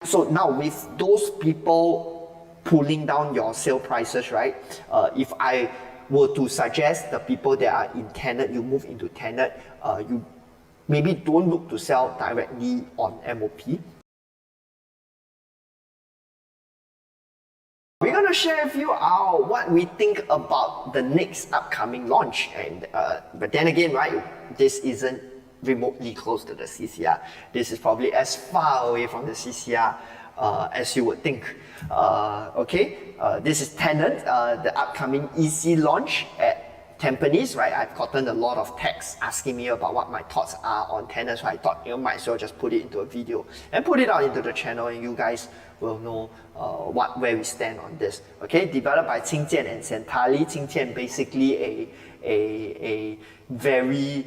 So now with those people pulling down your sale prices, right? If I were to suggest the people that are in Tenet, you move into Tenet, you maybe don't look to sell directly on MOP. We're going to share with you what we think about the next upcoming launch. And but then again, right, this isn't remotely close to the CCR. This is probably as far away from the CCR as you would think. This is Tenet, the upcoming EC launch at Tampines, right? I've gotten a lot of texts asking me about what my thoughts are on Tenet, so I thought might as well just put it into a video and put it out into the channel, and you guys will know where we stand on this. Okay, developed by Qingjian and Santarli. Qingjian basically a very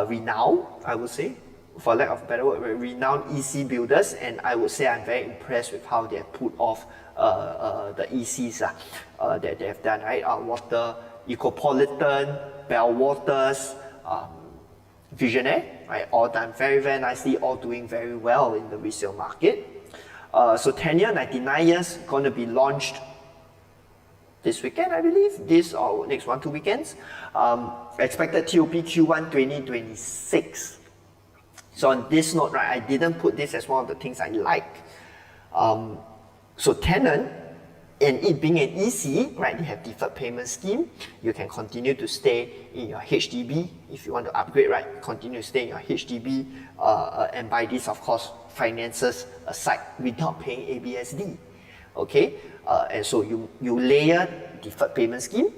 renowned, I would say, for lack of a better word, renowned EC builders, and I would say I'm very impressed with how they have put off the ECs that they have done, right? Water, Ecopolitan, Bellwaters, Visionaire, right? All done very, very nicely, all doing very well in the resale market. So 10 year, 99 years, going to be launched this weekend, I believe, this or next 1-2 weekends. Expected TOP Q1 2026. So on this note, right, I didn't put this as one of the things I like. So Tenet, and it being an EC, right, they have deferred payment scheme. You can continue to stay in your HDB if you want to upgrade, right? Continue to stay in your HDB and by this, of course, finances aside without paying ABSD. Okay, and so you layer deferred payment scheme.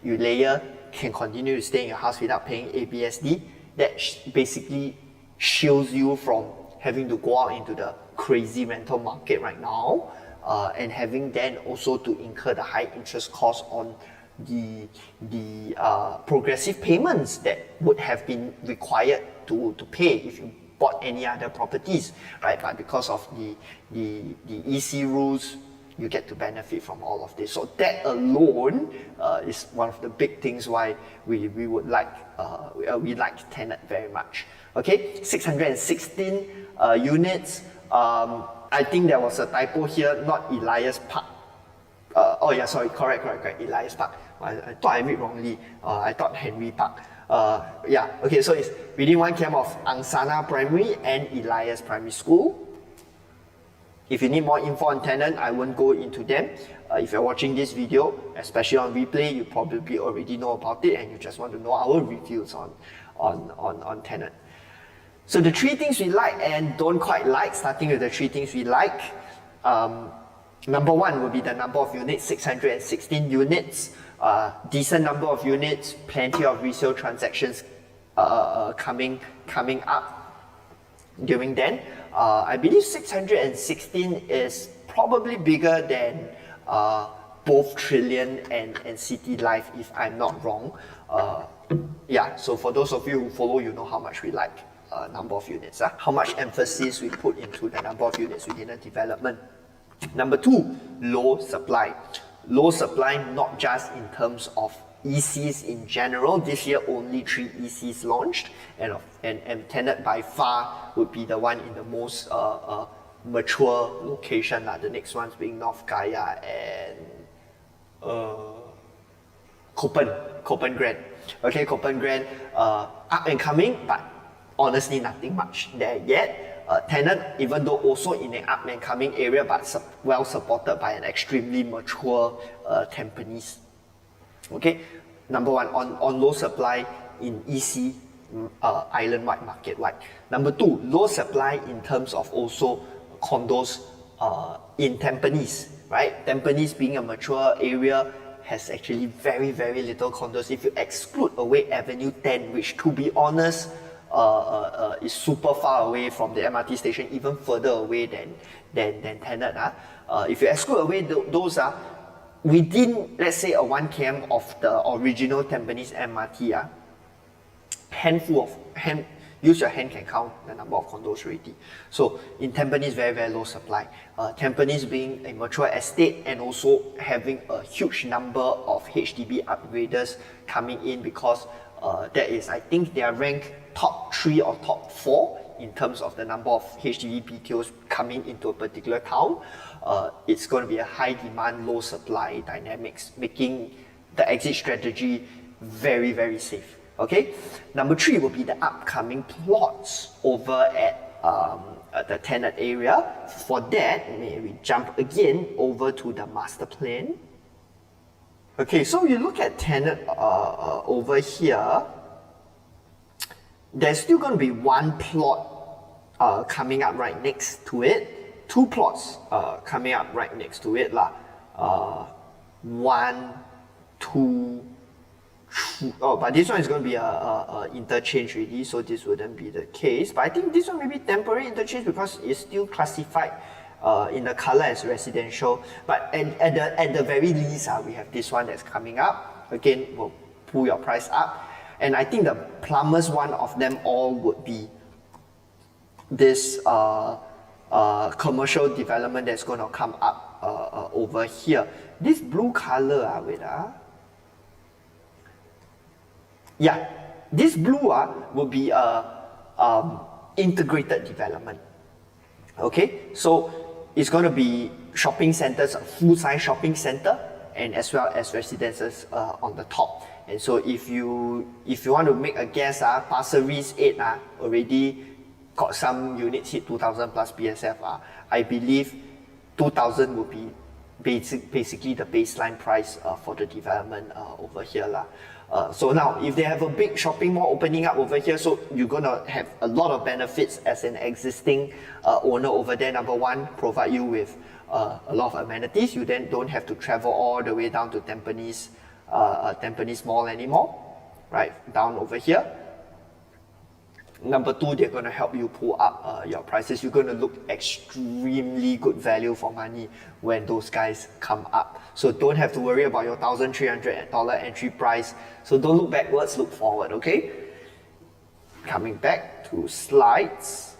You layer can continue to stay in your house without paying ABSD. That basically shields you from having to go out into the crazy rental market right now, and having then also to incur the high interest cost on the progressive payments that would have been required to pay if you bought any other properties, right? But because of the EC rules, you get to benefit from all of this. So that alone is one of the big things why we would like we like Tenet very much. Okay, 616 units. I think there was a typo here, not Elias Park. Oh yeah, sorry, correct, Elias Park. I thought I read wrongly. I thought Henry Park. Yeah, okay, so it's within 1 km of Angsana Primary and Elias Primary School. If you need more info on Tenet, I won't go into them. If you're watching this video, especially on replay, you probably already know about it and you just want to know our reviews on Tenet. So the 3 things we like and don't quite like, starting with the 3 things we like. Number 1 will be the number of units, 616 units. Decent number of units, plenty of resale transactions coming up during then. I believe 616 is probably bigger than both Trillion and City Life, if I'm not wrong. Yeah, so for those of you who follow, you know how much we like number of units, how much emphasis we put into the number of units within a development. Number 2, low supply. Low supply not just in terms of ECs in general. This year only 3 ECs launched, and Tenet by far would be the one in the most mature location. The next ones being North Kaya and Koppen Grand. Okay, Koppen Grand up and coming, but honestly nothing much there yet. Tenet, even though also in an up and coming area, but well supported by an extremely mature Tampines. Okay, number 1 on low supply in EC, island-wide, market-wide. Number 2, low supply in terms of also condos in Tampines, right? Tampines being a mature area has actually very, very little condos. If you exclude away Avenue 10, which to be honest, is super far away from the MRT station, even further away than Tenet. If you exclude away those within, let's say, a 1 km of the original Tampines MRT, use your hand can count the number of condos already. So in Tampines, very, very low supply. Tampines being a mature estate and also having a huge number of HDB upgraders coming in, because that is, I think they are ranked top 3 or top 4 in terms of the number of HDB BTOs coming into a particular town, it's going to be a high demand, low supply dynamics, making the exit strategy very, very safe. Okay. Number 3 will be the upcoming plots over at the Tenet area. For that, may we jump again over to the master plan. Okay, so you look at Tenet over here, there's still going to be one plot coming up right next to it, 2 plots coming up right next to it. 1, 2, 3. Oh, but this one is going to be a interchange really, so this wouldn't be the case. But I think this one may be temporary interchange because it's still classified in the color as residential. But at the very least, we have this one that's coming up. Again, will pull your price up. And I think the plumbers one of them all would be this commercial development that's going to come up over here. This blue color, yeah, this blue will be a integrated development. Okay, so it's going to be shopping centers, a full-size shopping center, and as well as residences on the top. And so if you want to make a guess, Pasir Ris 8 already got some units hit 2,000 plus PSF. I believe 2,000 will be basically the baseline price for the development over here. So now, if they have a big shopping mall opening up over here, so you're going to have a lot of benefits as an existing owner over there. Number 1, provide you with a lot of amenities. You then don't have to travel all the way down to Tampines Mall anymore, right? Down over here. Number 2, they're going to help you pull up your prices. You're going to look extremely good value for money when those guys come up. So don't have to worry about your $1,300 entry price. So don't look backwards, look forward, okay? Coming back to slides.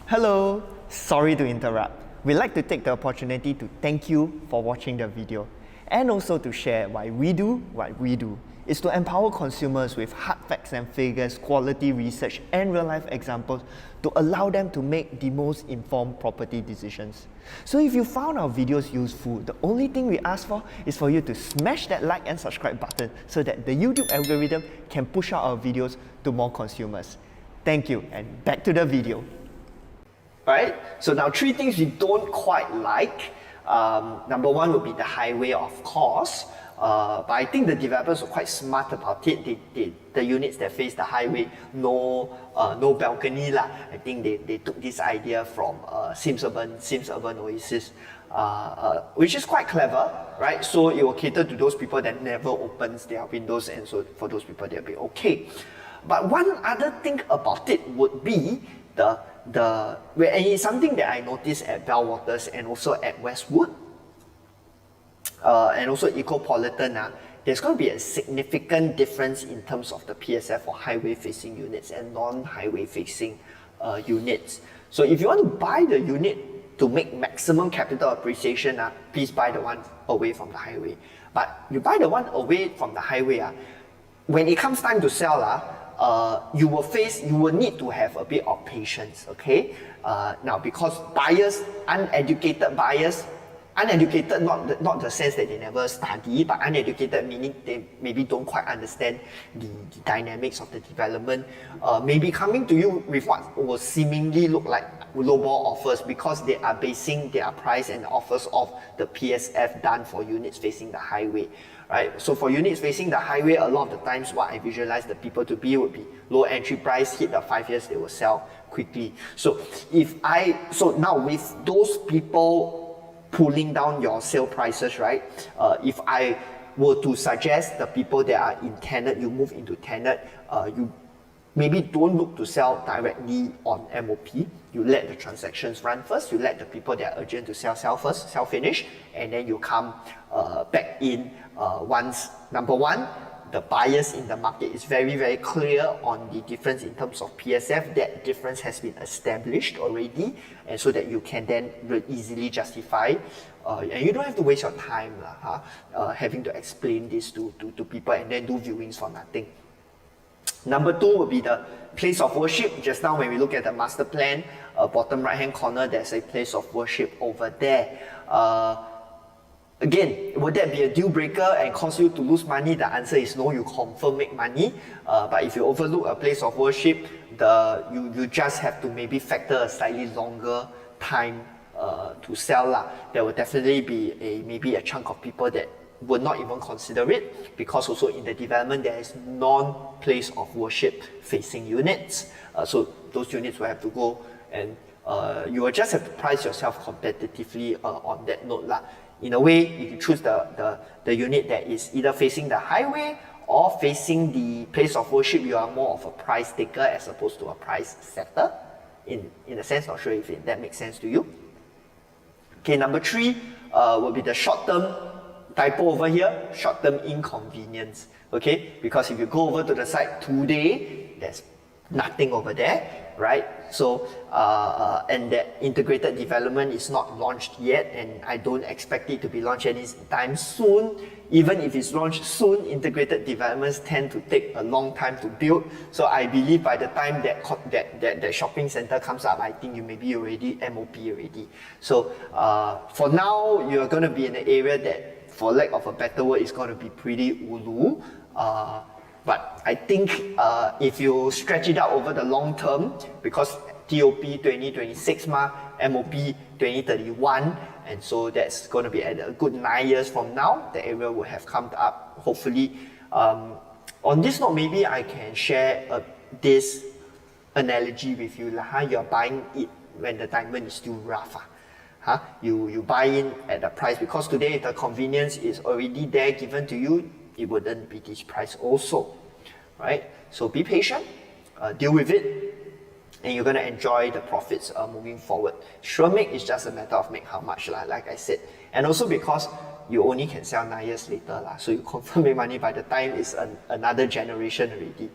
Hello, sorry to interrupt. We'd like to take the opportunity to thank you for watching the video and also to share why we do what we do. Is to empower consumers with hard facts and figures, quality research and real-life examples to allow them to make the most informed property decisions. So if you found our videos useful, the only thing we ask for is for you to smash that like and subscribe button so that the YouTube algorithm can push out our videos to more consumers. Thank you, and back to the video. Right, so now 3 things we don't quite like. Number 1 would be the highway, of course. But I think the developers were quite smart about it. The units that face the highway, no balcony I think they took this idea from Sims Urban Oasis, which is quite clever, right? So it will cater to those people that never opens their windows, and so for those people they'll be okay. But one other thing about it would be and it's something that I noticed at Bellwaters and also at Westwood. And also Ecopolitan, there's going to be a significant difference in terms of the PSF for highway-facing units and non-highway facing units. So if you want to buy the unit to make maximum capital appreciation, please buy the one away from the highway. But you buy the one away from the highway, when it comes time to sell, you will need to have a bit of patience, okay? Now, because uneducated buyers, not the sense that they never study, but uneducated meaning they maybe don't quite understand the dynamics of the development, maybe coming to you with what will seemingly look like lowball offers because they are basing their price and offers off the PSF done for units facing the highway. Right? So for units facing the highway, a lot of the times what I visualize the people to be would be low entry price, hit the 5 years, they will sell quickly. So now with those people pulling down your sale prices, right? If I were to suggest the people that are in Tenet, you move into Tenet, you maybe don't look to sell directly on MOP. You let the transactions run first. You let the people that are urgent to sell first, sell finish, and then you come back in once, number 1, the buyers in the market is very, very clear on the difference in terms of PSF. That difference has been established already, and so that you can then easily justify, and you don't have to waste your time having to explain this to people and then do viewings for nothing. Number 2 will be the place of worship. Just now when we look at the master plan, bottom right hand corner, there's a place of worship over there. Again, would that be a deal breaker and cause you to lose money? The answer is no, you confirm make money. But if you overlook a place of worship, you just have to maybe factor a slightly longer time to sell lah. There will definitely be maybe a chunk of people that would not even consider it, because also in the development there is non-place of worship facing units. So those units will have to go, and you will just have to price yourself competitively on that note lah. In a way, if you choose the unit that is either facing the highway or facing the place of worship, you are more of a price taker as opposed to a price setter. In a sense, not sure if that makes sense to you. Okay, number 3 will be the short-term typo over here, short-term inconvenience. Okay, because if you go over to the site today, there's nothing over there, right? So, and that integrated development is not launched yet, and I don't expect it to be launched anytime soon. Even if it's launched soon, integrated developments tend to take a long time to build. So I believe by the time that shopping center comes up, I think you may be already MOP already. So for now, you're going to be in an area that, for lack of a better word, is going to be pretty ulu. But I think if you stretch it out over the long term, because TOP 2026 MOP 2031, and so that's going to be at a good 9 years from now, the area will have come up, hopefully. On this note, maybe I can share this analogy with you. You're buying it when the diamond is still rough. You buy in at the price, because today if the convenience is already there given to you, it wouldn't be this price also, right? So be patient, deal with it, and you're going to enjoy the profits moving forward. Sure make is just a matter of make how much, like I said. And also because you only can sell 9 years later, so you confirm make money by the time it's another generation already.